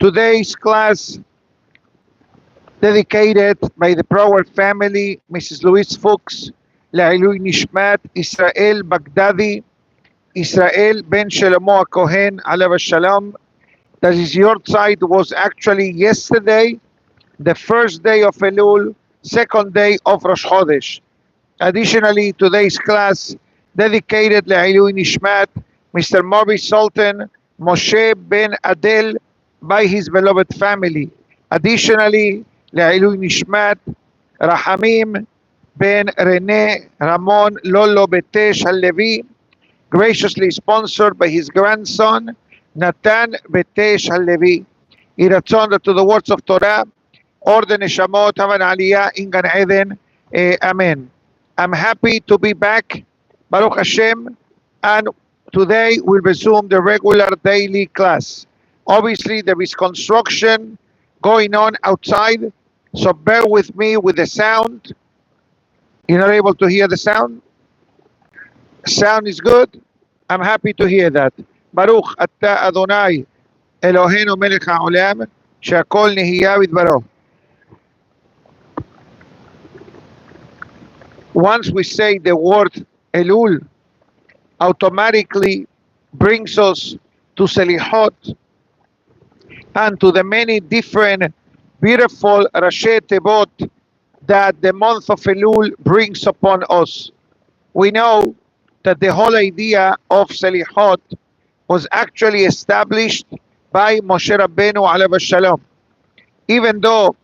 Today's class dedicated by the Prower family, Mrs. Louise Fuchs, לעילוי נשמת ישראל בגדדי, Israel ben Shlomo Kohen, alav shalom. That is, your side was actually yesterday, the first day of Elul, second day of Rosh Chodesh. Additionally, today's class dedicated לעילוי נשמת Mr. Maurice Sultan, Moshe ben Adel, by his beloved family. Additionally, לעילוי נשמת Rahamim ben Rene Ramon Lolo Betesh Halevi, graciously sponsored by his grandson Natan Betesh Halevi. Iratzon to the words of Torah, Orden Neshamot have an aliyah in Gan Eden. Amen. I'm happy to be back, Baruch Hashem, and today we'll resume the regular daily class. Obviously, there is construction going on outside, so bear with me with the sound. You're not able to hear the sound? Sound is good. I'm happy to hear that. Baruch Ata Adonai Eloheinu Melech HaOlam She'akol Nehiya V'dvaro. Once we say the word Elul, automatically brings us to Selichot and to the many different beautiful Rashi Tevot that the month of Elul brings upon us. We know that the whole idea of Selichot was actually established by Moshe Rabbeinu alav shalom. Even though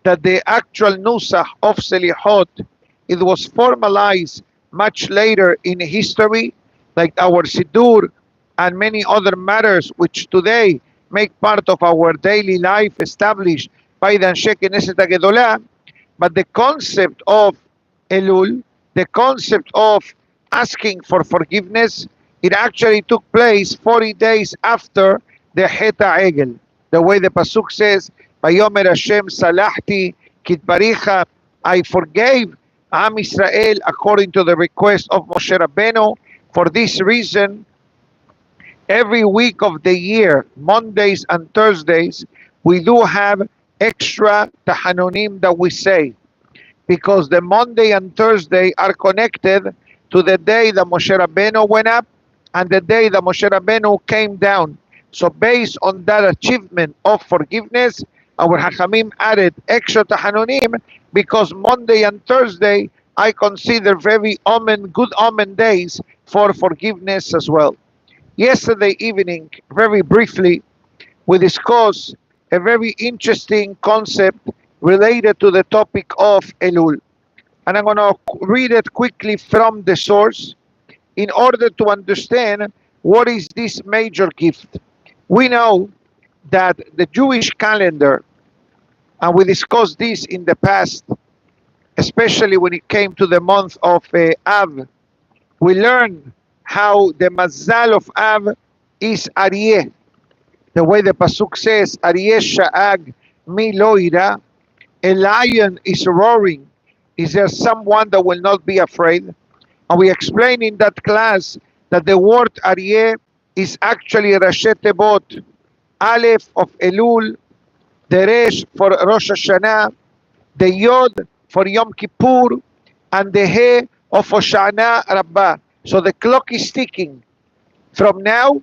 that the actual nusach of Selichot, it was formalized much later in history, like our Siddur and many other matters which today make part of our daily life established by the Anshe Knesset HaGedolah. But the concept of Elul, the concept of asking for forgiveness, it actually took place 40 days after the Het HaEgel. The way the Pasuk says, Vayomer Hashem salachti kitbaricha, I forgave Am Israel according to the request of Moshe Rabbeinu. For this reason, every week of the year, Mondays and Thursdays, we do have extra tahanunim that we say, because the Monday and Thursday are connected to the day that Moshe Rabbeinu went up and the day that Moshe Rabbeinu came down. So based on that achievement of forgiveness, our Hachamim added extra tahanunim, because Monday and Thursday I consider very good omen days for forgiveness as well. Yesterday evening, very briefly, we discussed a very interesting concept related to the topic of Elul. And I'm going to read it quickly from the source in order to understand what is this major gift. We know that the Jewish calendar, and we discussed this in the past, especially when it came to the month of Av, we learned how the Mazal of Av is Aryeh. The way the Pasuk says, Aryeh Sha'ag mi lo ira, a lion is roaring. Is there someone that will not be afraid? And we explained in that class that the word Aryeh is actually Rashi Tevot, Aleph of Elul, the Resh for Rosh Hashanah, the Yod for Yom Kippur, and the He of Hoshana Rabbah. So the clock is ticking from now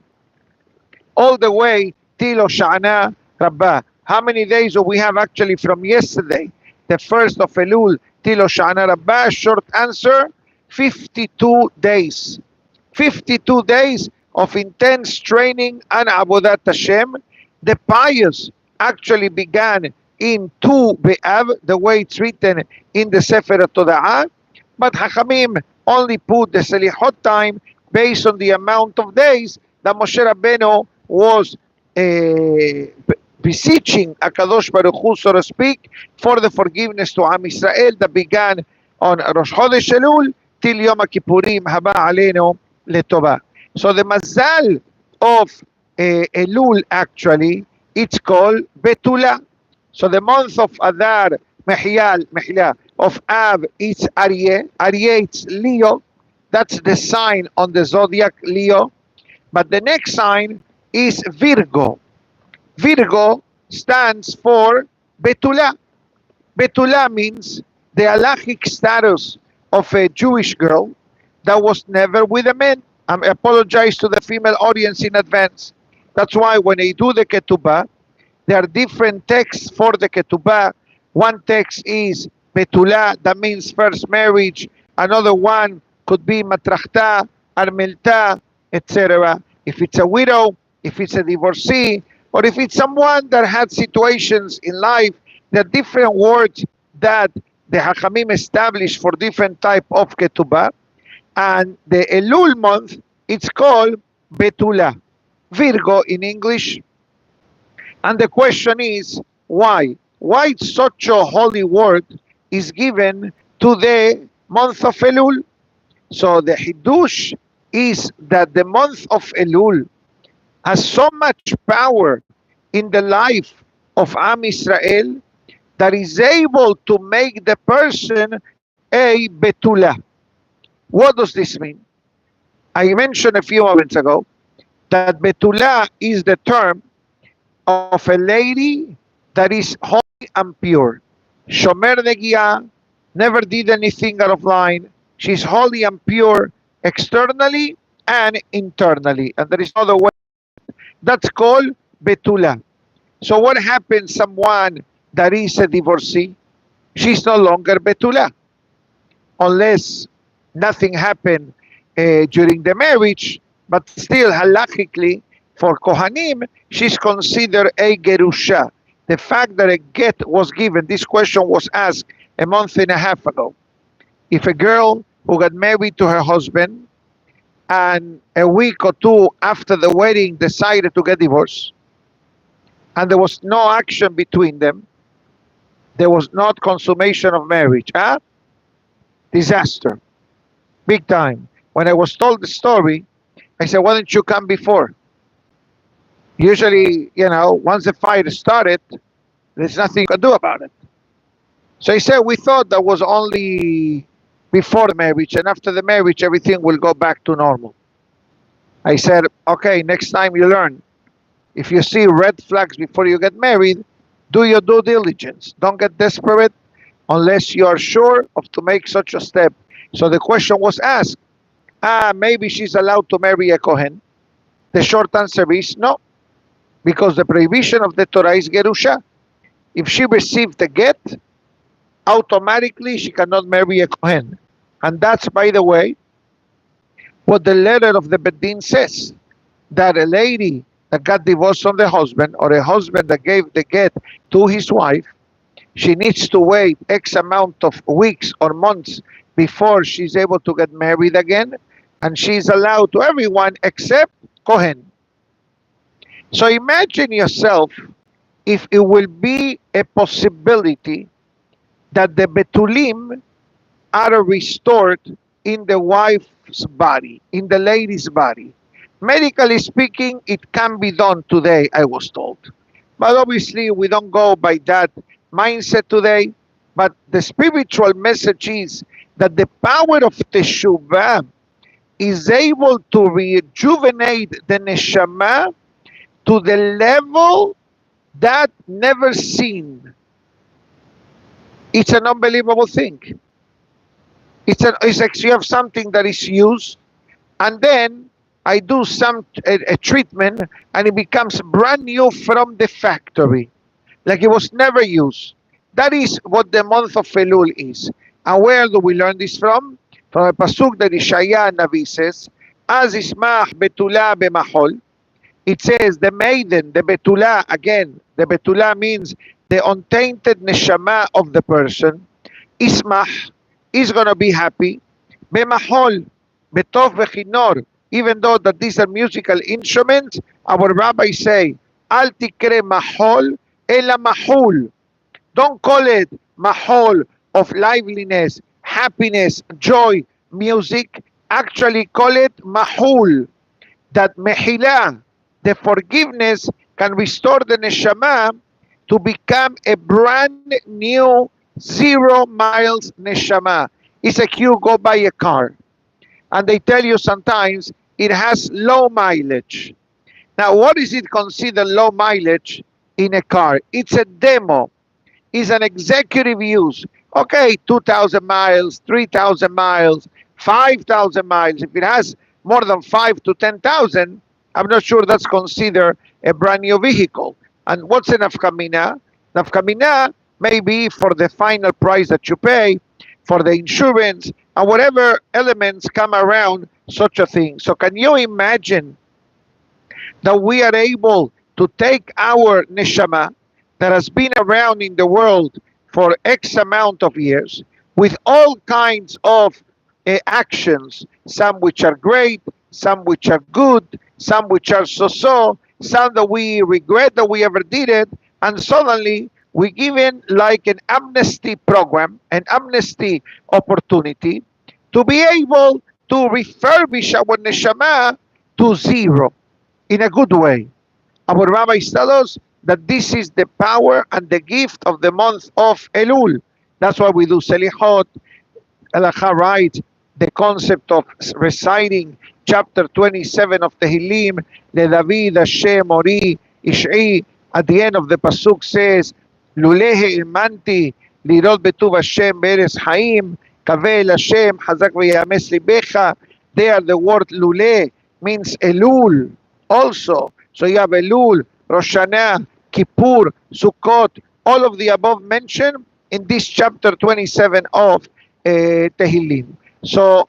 all the way till Hoshana Rabbah. How many days do we have actually from yesterday, the first of Elul, till Hoshana Rabbah? Short answer, 52 days. 52 days of intense training and Avodat Hashem. The pious actually began in Tu B'Av, the way it's written in the Sefer Toda'ah, but Hachamim only put the Selichot time based on the amount of days that Moshe Rabbeinu was beseeching HaKadosh Baruch Hu, so to speak, for the forgiveness to Am Israel that began on Rosh Chodesh Elul till Yom Kippurim Haba Aleinu Letovah. So the Mazal of Elul actually, it's called Betula. So the month of Adar, Mehila, of Av, it's Aryeh. Aryeh, it's Leo. That's the sign on the zodiac, Leo. But the next sign is Virgo. Virgo stands for Betula. Betula means the halachic status of a Jewish girl that was never with a man. I apologize to the female audience in advance. That's why when they do the ketubah, there are different texts for the ketubah. One text is Betula, that means first marriage. Another one could be Matrachta, Armelta, etc. If it's a widow, if it's a divorcee, or if it's someone that had situations in life, there are different words that the Hachamim established for different type of ketubah. And the Elul month, it's called Betula, Virgo in English. And the question is, why? Why such a holy word is given to the month of Elul? So the Hiddush is that the month of Elul has so much power in the life of Am Israel that is able to make the person a Betula. What does this mean? I mentioned a few moments ago that Betula is the term of a lady that is holy and pure. Shomer Negiah, never did anything out of line. She's holy and pure externally and internally. And there is no other way. That's called Betula. So what happens someone that is a divorcee? She's no longer Betula. Unless nothing happened during the marriage, but still halachically, for Kohanim, she's considered a Gerusha. The fact that a get was given, this question was asked a month and a half ago. If a girl who got married to her husband and a week or two after the wedding decided to get divorced, and there was no action between them, there was not consummation of marriage. Disaster. Big time. When I was told the story, I said, why don't you come before? Usually, once the fight started, there's nothing you can do about it. So he said, we thought that was only before the marriage, and after the marriage, everything will go back to normal. I said, okay, next time you learn. If you see red flags before you get married, do your due diligence. Don't get desperate unless you are sure of to make such a step. So the question was asked, maybe she's allowed to marry a Kohen. The short answer is no, because the prohibition of the Torah is Gerusha. If she received the get, automatically she cannot marry a Kohen. And that's, by the way, what the letter of the Bedin says, that a lady that got divorced from the husband, or a husband that gave the get to his wife, she needs to wait X amount of weeks or months before she's able to get married again, and she's allowed to everyone except Kohen. So imagine yourself if it will be a possibility that the Betulim are restored in the wife's body, in the lady's body. Medically speaking, it can be done today, I was told. But obviously, we don't go by that mindset today. But the spiritual message is that the power of Teshuvah is able to rejuvenate the neshama to the level that never seen. It's an unbelievable thing. It's like you have something that is used, and then I do a treatment, and it becomes brand new from the factory, like it was never used. That is what the month of Elul is. And where do we learn this from? From a pasuk that Ishaya Navi says, "Az ismach betula b'machol." It says the maiden, the betula, again, the betula means the untainted neshama of the person. Ismach is going to be happy. B'machol, betov v'chinor. Even though that these are musical instruments, our rabbis say, Al tikre mahol, ela mahul. Don't call it mahol of liveliness, happiness, joy, music. Actually call it mahul. That mehila, the forgiveness, can restore the neshama to become a brand new 0 miles neshama. It's like you go buy a car, and they tell you sometimes it has low mileage. Now, what is it considered low mileage? in a car. It's a demo. It's an executive use. Okay, 2,000 miles, 3,000 miles, 5,000 miles. If it has more than 5 to 10,000, I'm not sure that's considered a brand new vehicle. And what's a nafkamina? Nafkamina may be for the final price that you pay, for the insurance, and whatever elements come around such a thing. So can you imagine that we are able to take our neshama that has been around in the world for X amount of years with all kinds of actions, some which are great, some which are good, some which are so-so, some that we regret that we ever did it, and suddenly we given like an amnesty program, an amnesty opportunity to be able to refurbish our neshama to zero in a good way. Our rabbis tell us that this is the power and the gift of the month of Elul. That's why we do Selihot. Halakha writes the concept of reciting chapter 27 of Tehillim, Le David Hashem Ori Ish'i. At the end of the pasuk says, Lulehe imanti lirot betuv Hashem beres haim kavel Hashem hazak v'yames libecha. There the word lule means Elul also. So you have Elul, Rosh Hashanah, Kippur, Sukkot, all of the above mentioned in this chapter 27 of Tehillim. So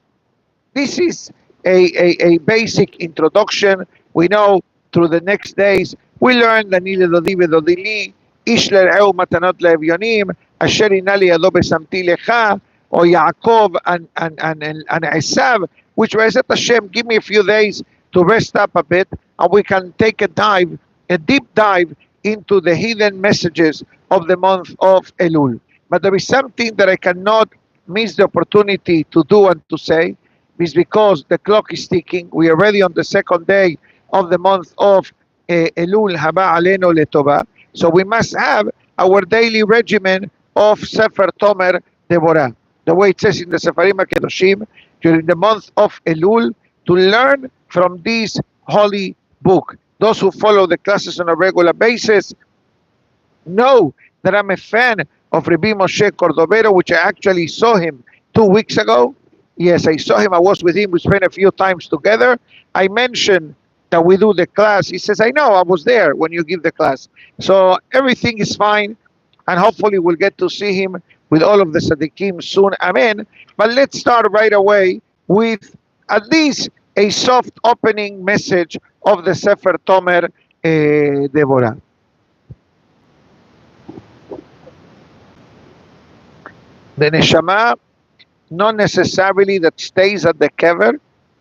this is a basic introduction. We know through the next days, we learn Danile Dodive Dodili, Ishler Eu Matanot Le'Evyonim, Asher Inali Adobe Samti Lecha, or Yaakov and Esav, which was at Hashem, give me a few days to rest up a bit, and we can take a dive, a deep dive into the hidden messages of the month of Elul. But there is something that I cannot miss the opportunity to do and to say, is because the clock is ticking. We are already on the second day of the month of Elul, Haba Aleno Letova. So we must have our daily regimen of Sefer Tomer Deborah. The way it says in the Sefarim HaKedoshim, during the month of Elul, to learn from this holy book. Those who follow the classes on a regular basis know that I'm a fan of Rabbi Moshe Cordovero, which I actually saw him 2 weeks ago. Yes, I saw him. I was with him. We spent a few times together. I mentioned that we do the class. He says, I know, I was there when you give the class. So everything is fine. And hopefully we'll get to see him with all of the Tzaddikim soon. Amen. But let's start right away with at least a soft opening message of the Sefer Tomer Devora. The neshama, not necessarily that stays at the kever.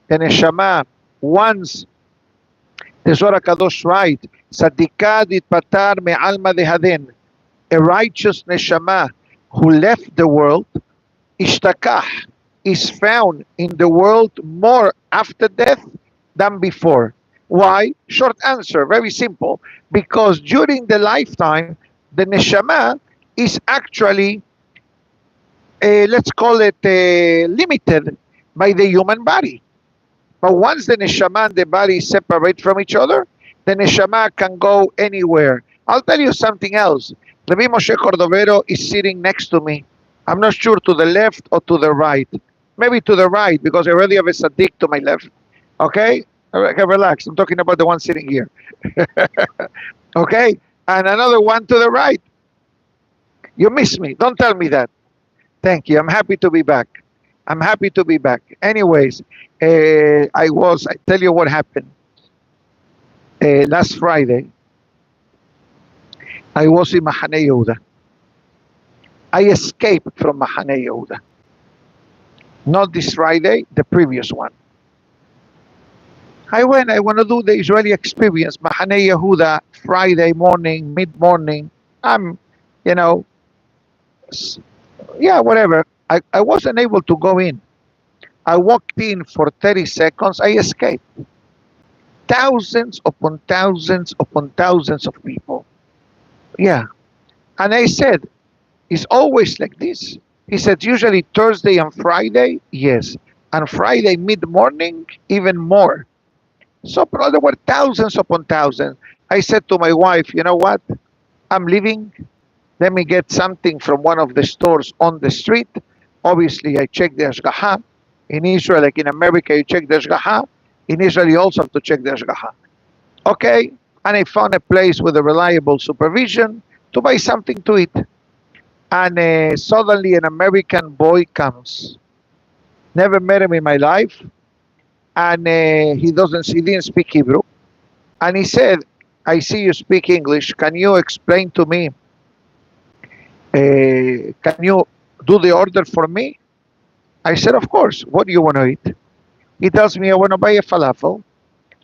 The neshama, once the Zohar Kadosh writes, Tzadika ditpatar me'alma dehaden, a righteous neshama who left the world, ishtakah, is found in the world more after death than before. Why? Short answer, very simple. Because during the lifetime, the neshama is actually, let's call it limited by the human body. But once the neshama and the body separate from each other, the neshama can go anywhere. I'll tell you something else. Rabbi Moshe Cordovero is sitting next to me. I'm not sure to the left or to the right. Maybe to the right, because I already have a tzaddik to my left. Okay? Okay, relax. I'm talking about the one sitting here. Okay? And another one to the right. You miss me. Don't tell me that. Thank you. I'm happy to be back. I'm happy to be back. Anyways, I tell you what happened. Last Friday, I was in Mahane Yehuda. I escaped from Mahane Yehuda. Not this Friday, the previous one. I want to do the Israeli experience, Mahane Yehuda, Friday morning, mid-morning. I'm, whatever. I wasn't able to go in. I walked in for 30 seconds, I escaped. Thousands upon thousands upon thousands of people. Yeah. And I said, it's always like this. He said, usually Thursday and Friday, yes. And Friday mid-morning, even more. So there were thousands upon thousands. I said to my wife, you know what? I'm leaving. Let me get something from one of the stores on the street. Obviously, I check the Ashgaha. In Israel, like in America, you check the Ashgaha. In Israel, you also have to check the Ashgaha. Okay, and I found a place with a reliable supervision to buy something to eat. And suddenly an American boy comes. Never met him in my life. And he didn't speak Hebrew. And he said, I see you speak English. Can you explain to me? Can you do the order for me? I said, of course. What do you want to eat? He tells me, I want to buy a falafel.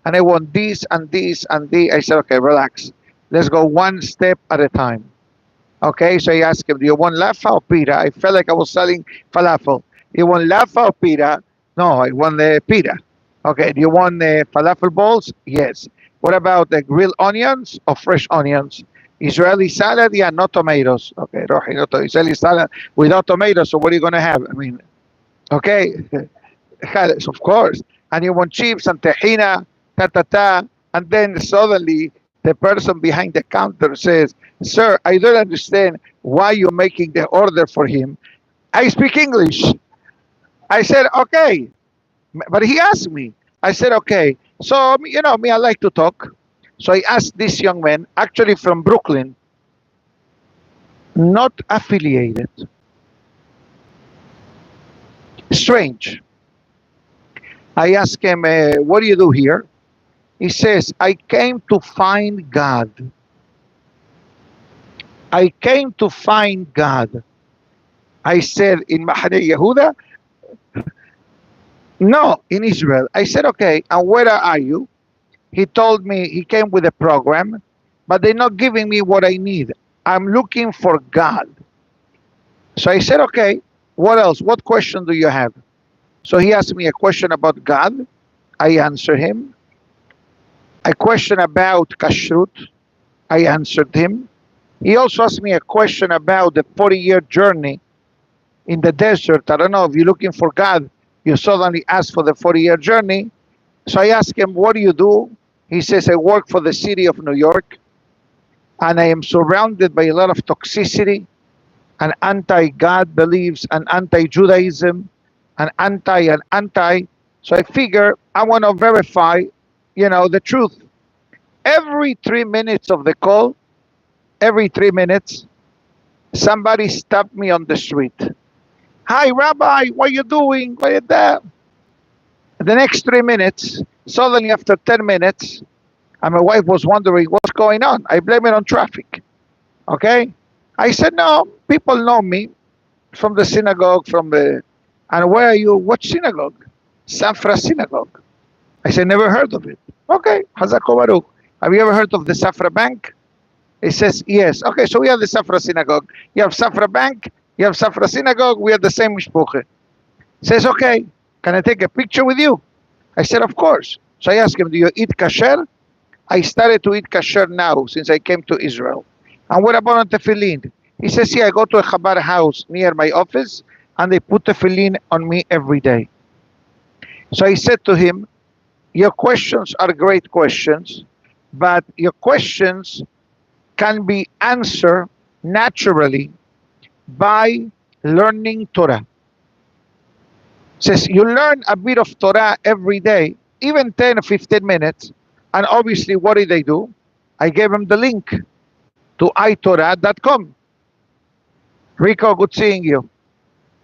And I want this and this and this. I said, okay, relax. Let's go one step at a time. Okay, so I asked him, do you want lafa or pita? I felt like I was selling falafel. You want lafa or pita? No, I want the pita. Okay, do you want the falafel balls? Yes. What about the grilled onions or fresh onions? Israeli salad? Yeah, no tomatoes. Okay, Rohi, no Israeli salad without tomatoes. So what are you going to have? I mean, okay, of course. And you want chips and tahina, ta. And then suddenly the person behind the counter says, sir, I don't understand why you're making the order for him. I speak English. I said, okay. But he asked me. I said, okay. So, you know, me, I like to talk. So I asked this young man, actually from Brooklyn, not affiliated. Strange. I asked him, what do you do here? He says, I came to find God. I came to find God. I said, in Mahane Yehuda? No, in Israel. I said, okay, and where are you? He told me he came with a program, but they're not giving me what I need. I'm looking for God. So I said, okay, what else? What question do you have? So he asked me a question about God. I answered him. A question about kashrut. I answered him. He also asked me a question about the 40-year journey in the desert. I don't know if you're looking for God, you suddenly ask for the 40-year journey. So I asked him, what do you do? He says, I work for the city of New York, and I am surrounded by a lot of toxicity and anti-God beliefs and anti-Judaism and anti. So I figure I want to verify, you know, the truth. Every 3 minutes of the call, every 3 minutes, somebody stopped me on the street. Hi, Rabbi, what are you doing? What is that? The next 3 minutes, suddenly after 10 minutes, and my wife was wondering what's going on. I blame it on traffic. Okay? I said, no, people know me from the synagogue, and where are you? What synagogue? Safra synagogue. I said, never heard of it. Okay, Hazako Baruch. Have you ever heard of the Safra Bank? He says, yes. Okay, so we have the Safra synagogue. You have Safra Bank, you have Safra synagogue, we have the same mishpuche. Says, okay, can I take a picture with you? I said, of course. So I asked him, do you eat kasher? I started to eat kasher now since I came to Israel. And what about on tefillin? He says, yeah, I go to a Chabad house near my office and they put tefillin on me every day. So I said to him, your questions are great questions, but your questions can be answered naturally by learning Torah. Says you learn a bit of Torah every day, even 10 or 15 minutes, and obviously what did they do? I gave them the link to itorah.com. Rico, good seeing you.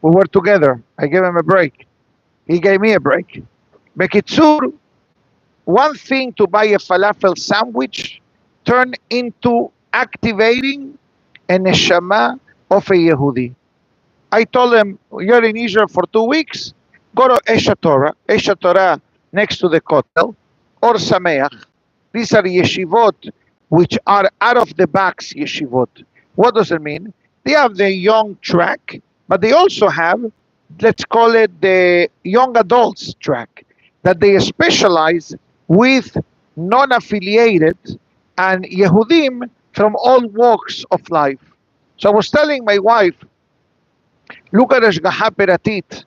We were together. I gave him a break. He gave me a break. Bekitzur, one thing to buy a falafel sandwich turned into activating a neshama of a Yehudi. I told him, you're in Israel for 2 weeks, go to Esha Torah next to the Kotel, or Sameach. These are yeshivot, which are out-of-the-box yeshivot. What does it mean? They have the young track, but they also have, let's call it the young adults track, that they specialize with non-affiliated and Yehudim from all walks of life. So I was telling my wife, look at Ashgaha Peratit.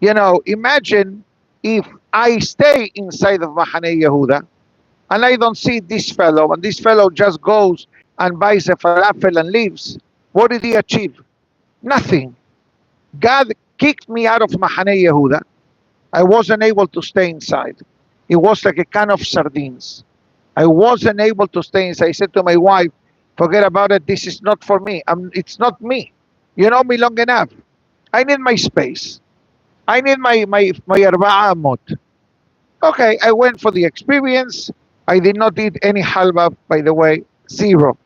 You know, imagine if I stay inside of Mahane Yehuda and I don't see this fellow, and this fellow just goes and buys a falafel and leaves, what did he achieve? Nothing. God kicked me out of Mahane Yehuda. I wasn't able to stay inside. It was like a can of sardines. I wasn't able to stay inside. I said to my wife, forget about it. This is not for me. It's not me. You know me long enough. I need my space. I need my arba'a amot. Okay, I went for the experience. I did not eat any halva, by the way, zero.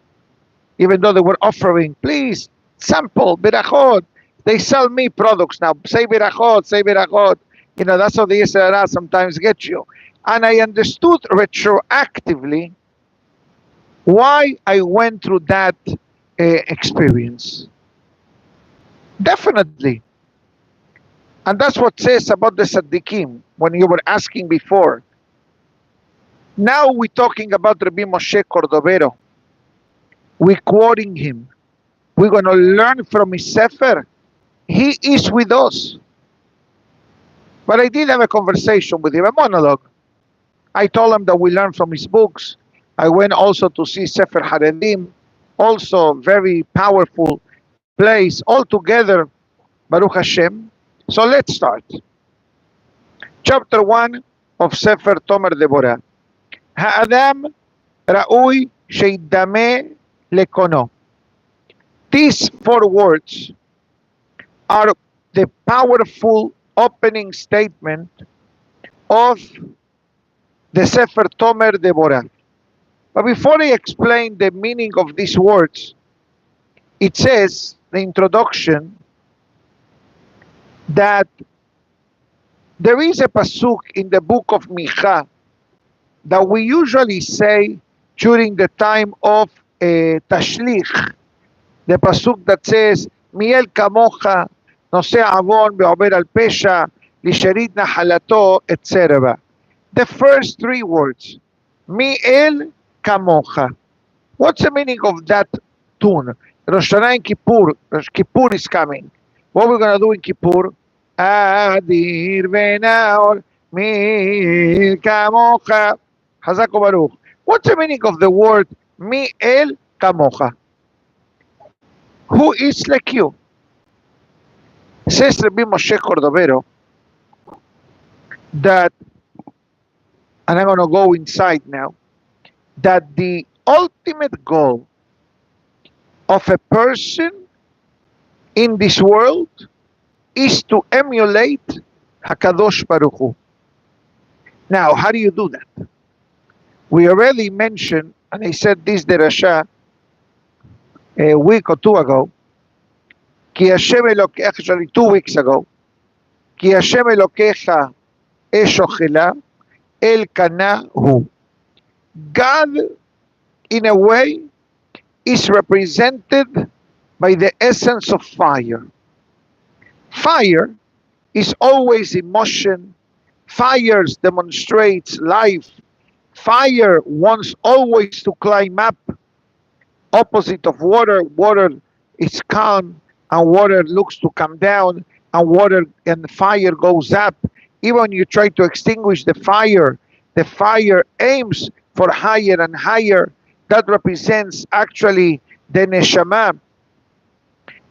Even though they were offering, please, sample, birachot. They sell me products now. Say birachot, say birachot. You know, that's how the Yisrael sometimes get you. And I understood retroactively why I went through that experience. Definitely. And that's what says about the Tzaddikim, when you were asking before. Now we're talking about Rabbi Moshe Cordovero. We're quoting him. We're going to learn from his Sefer. He is with us. But I did have a conversation with him, a monologue. I told him that we learn from his books. I went also to see Sefer Haredim, also very powerful place, all together, Baruch Hashem. So let's start. Chapter 1 of Sefer Tomer Deborah. Ha'adam ra'ui sheidame lekono. These 4 words are the powerful opening statement of the Sefer Tomer Deborah. But before I explain the meaning of these words, it says, the introduction, that there is a pasuk in the book of Micha that we usually say during the time of Tashlich, the pasuk that says, Miel kamocha, noseh avon ve'ober al pesha, lisherit nahalato, etc. The first 3 words, Miel kamocha. What's the meaning of that tune? Rosh Hashanah and Kippur. Kippur is coming. What we're going to do in Kippur? Adir ve'naor Miel kamocha. Hazak Baruch. What's the meaning of the word Miel kamocha? Who is like you? Says Rabbi Moshe Cordovero that, and I'm going to go inside now, that the ultimate goal of a person in this world is to emulate HaKadosh Baruch Hu. Now, how do you do that? We already mentioned, and I said this derasha a week or 2 ago, Ki Hashem actually 2 weeks ago, Ki Hashem Elokecha Eshochela El Kana Hu. God, in a way, is represented by the essence of fire. Fire is always emotion. Fire demonstrates life. Fire wants always to climb up. Opposite of water, water is calm, and water looks to come down, and water and fire goes up. Even when you try to extinguish the fire aims for higher and higher. That represents actually the neshama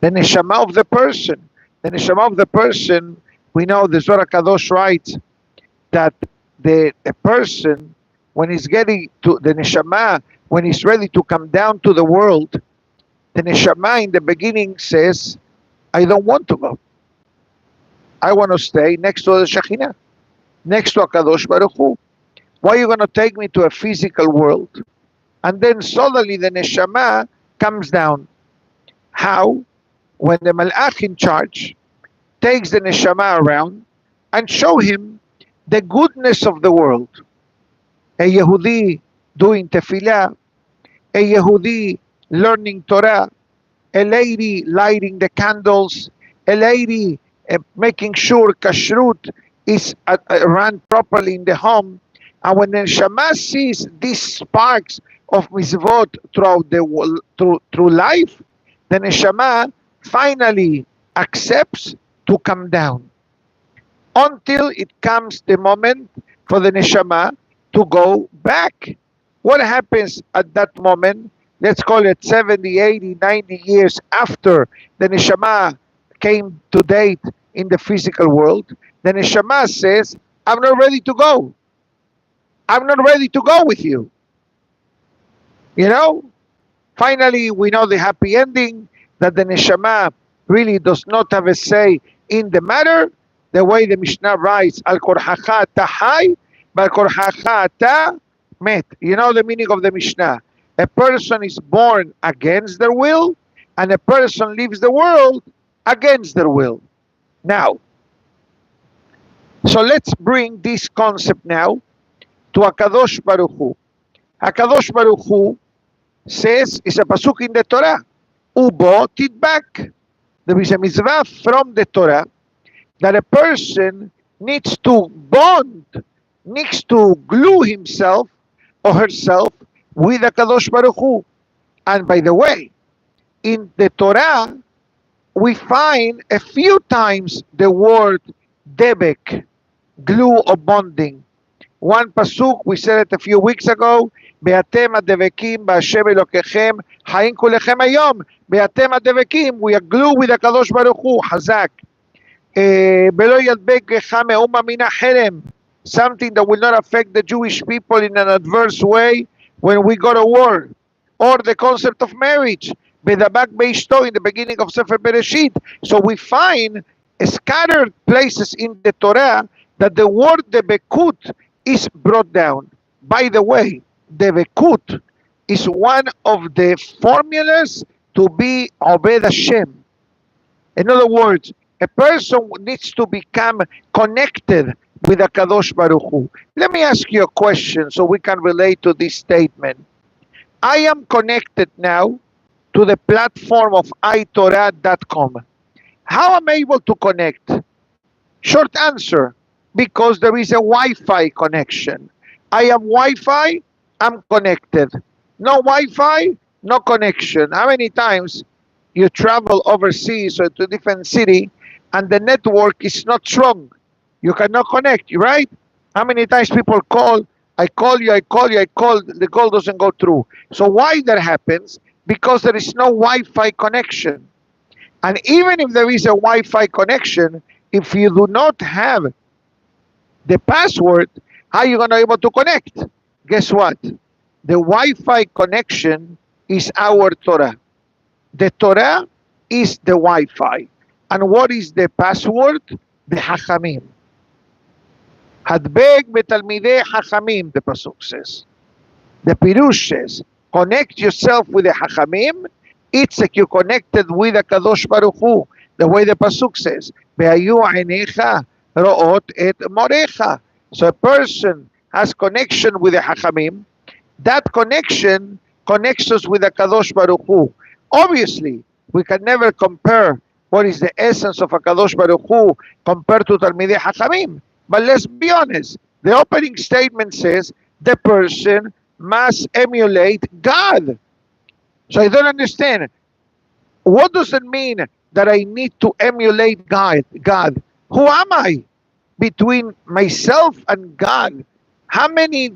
of the person. The neshama of the person, we know the Zohar Kadosh writes that a person, when he's getting to the neshama, when he's ready to come down to the world, the neshama in the beginning says, I don't want to go. I want to stay next to the Shekhinah, next to HaKadosh Baruch Hu. Why are you going to take me to a physical world? And then suddenly the neshama comes down. How? When the malach in charge takes the neshama around and show him the goodness of the world. A Yehudi doing tefillah, a Yehudi learning Torah, a lady lighting the candles, a lady making sure kashrut is run properly in the home. And when the neshama sees these sparks of mitzvot throughout through life, the neshama finally accepts to come down, until it comes the moment for the neshama to go back. What happens at that moment? let's call it 70, 80, 90 years after the neshama came to date in the physical world, the neshama says, I'm not ready to go. I'm not ready to go with you. You know? Finally, we know the happy ending, that the neshama really does not have a say in the matter, the way the Mishnah writes, Al korhacha ta hay, Bal korhacha ta met. You know the meaning of the Mishnah. A person is born against their will, and a person leaves the world against their will. Now, so let's bring this concept now to HaKadosh Baruch Hu. HaKadosh Baruch Hu says, it's a pasuk in the Torah, Ubo tidbak. There is a mitzvah from the Torah that a person needs to bond, needs to glue himself or herself with HaKadosh Baruch Hu. And by the way, in the Torah, we find a few times the word debek, glue or bonding. One pasuk, we said it a few weeks ago, Be'atem adevekim ba'Hashem Elokechem, Haim kulechem hayom, Be'atem adevekim, we are glued with HaKadosh Baruch Hu, Hazak. Belo yadbek gecha me'uma min ha'cherem, something that will not affect the Jewish people in an adverse way when we go to war. Or the concept of marriage, Bedabak beishto, in the beginning of Safra Bereshit. So we find scattered places in the Torah that the word debekut is brought down. By the way, debekut is one of the formulas to be obeyed Hashem. In other words, a person needs to become connected with HaKadosh Baruch Hu. Let me ask you a question so we can relate to this statement. I am connected now to the platform of iTorah.com. How am I able to connect? Short answer, because there is a Wi-Fi connection. I am Wi-Fi, I'm connected. No Wi-Fi, no connection. How many times you travel overseas or to a different city and the network is not strong? You cannot connect, right? How many times people call, I call you, the call doesn't go through. So why that happens? Because there is no Wi-Fi connection. And even if there is a Wi-Fi connection, if you do not have the password, how are you going to be able to connect? Guess what? The Wi-Fi connection is our Torah. The Torah is the Wi-Fi. And what is the password? The Hachamim. Hadbeg betalmidei Hachamim, the pasuk says. The Pirush says, connect yourself with the Hachamim. It's like you connected with HaKadosh Baruch Hu. The way the pasuk says, Ve'ayu einecha ro'ot et morecha. So a person has connection with the Hachamim. That connection connects us with HaKadosh Baruch Hu. Obviously, we can never compare what is the essence of HaKadosh Baruch Hu compared to Talmidei Hachamim. But let's be honest. The opening statement says the person must emulate God. So I don't understand. What does it mean that I need to emulate God? Who am I between myself and God? How many